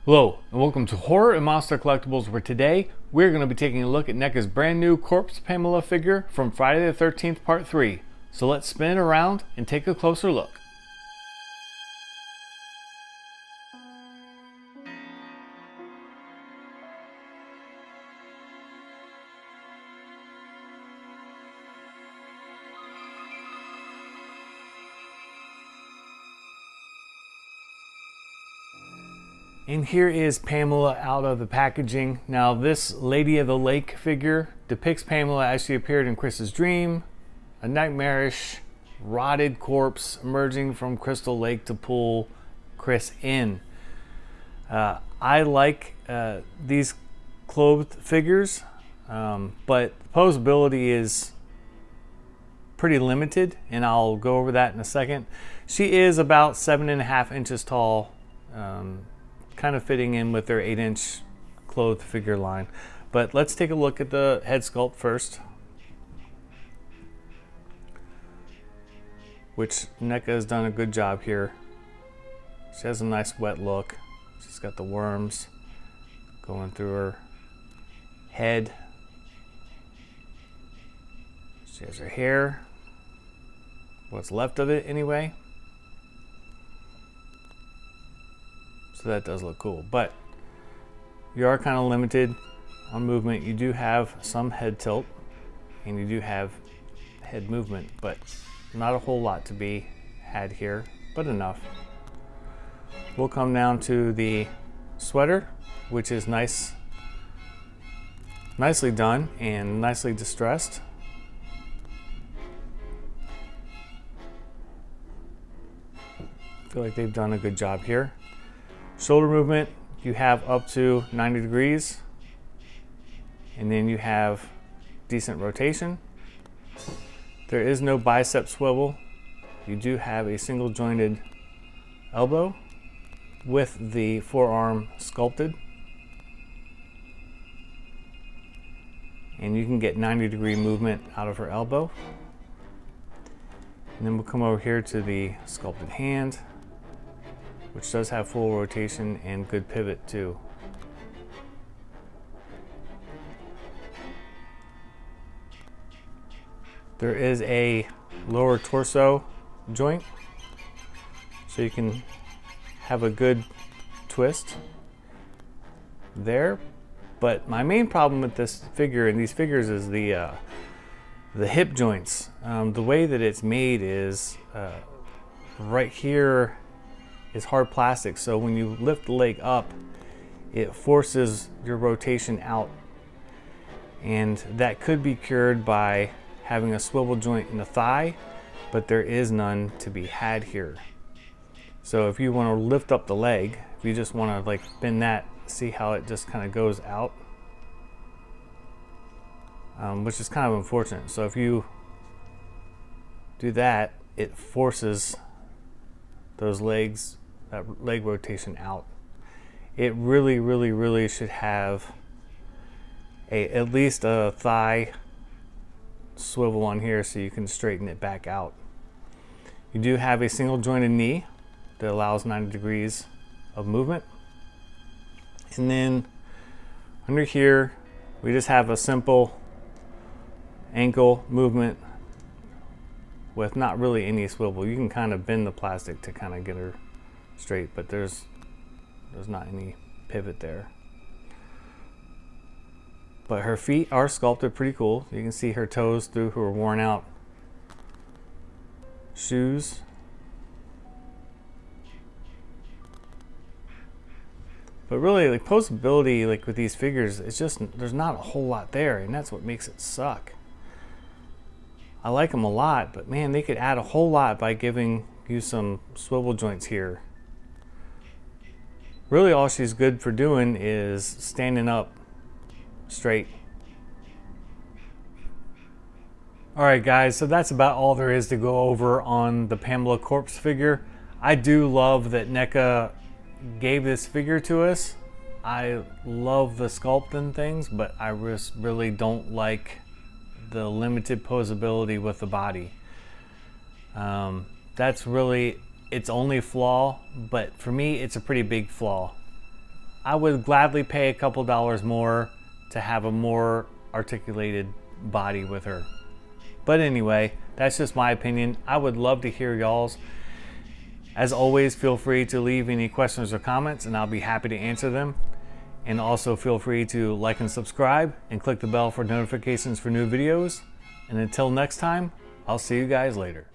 Hello, and welcome to Horror and Monster Collectibles, where today we're going to be taking a look at NECA's brand new Corpse Pamela figure from Friday the 13th Part 3. So let's spin it around and take a closer look. And here is Pamela out of the packaging. Now this Lady of the Lake figure depicts Pamela as she appeared in Chris's dream, a nightmarish, rotted corpse emerging from Crystal Lake to pull Chris in. I like these clothed figures, but posability is pretty limited, and I'll go over that in a second. She is about 7.5 inches tall, kind of fitting in with their 8-inch clothed figure line. But let's take a look at the head sculpt first, which NECA has done a good job here. She has a nice wet look. She's got the worms going through her head. She has her hair, what's left of it anyway. So that does look cool, but you are kind of limited on movement. You do have some head tilt and you do have head movement, but not a whole lot to be had here, but enough. We'll come down to the sweater, which is nicely done and nicely distressed. I feel like they've done a good job here. Shoulder movement, you have up to 90 degrees, and then you have decent rotation. There is no bicep swivel. You do have a single jointed elbow with the forearm sculpted, and you can get 90-degree movement out of her elbow. And then we'll come over here to the sculpted hand, which does have full rotation and good pivot too. There is a lower torso joint, so you can have a good twist there. But my main problem with this figure and these figures is the hip joints. The way that it's made is right here is hard plastic, so when you lift the leg up, it forces your rotation out, and that could be cured by having a swivel joint in the thigh, but there is none to be had here. So if you want to lift up the leg, if you just want to like bend that, see how it just kind of goes out, which is kind of unfortunate. So if you do that, it forces those legs, that leg rotation out. It really should have at least a thigh swivel on here so you can straighten it back out. You do have a single jointed knee that allows 90 degrees of movement. And then under here, we just have a simple ankle movement with not really any swivel. You can kind of bend the plastic to kind of get her straight, but there's not any pivot there. But her feet are sculpted pretty cool. You can see her toes through her worn out shoes. But really, like, posability, like with these figures, it's just, there's not a whole lot there, and that's what makes it suck. I like them a lot, but man, they could add a whole lot by giving you some swivel joints here. Really, all she's good for doing is standing up straight. All right, guys, so that's about all there is to go over on the Pamela Corpse figure. I do love that NECA gave this figure to us. I love the sculpt and things, but I just really don't like the limited posability with the body. That's really its only flaw, but for me, it's a pretty big flaw. I would gladly pay a couple dollars more to have a more articulated body with her. But anyway, that's just my opinion. I would love to hear y'all's. As always, feel free to leave any questions or comments and I'll be happy to answer them. And also feel free to like and subscribe and click the bell for notifications for new videos. And until next time, I'll see you guys later.